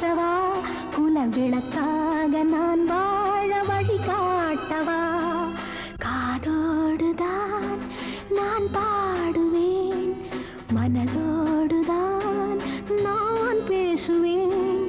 ஏற்றவா குலவிளக்காக நான் வாழ வழி காட்டவா காதோடுதான் நான் பாடுவேன் மனதோடுதான் நான் பேசுவேன்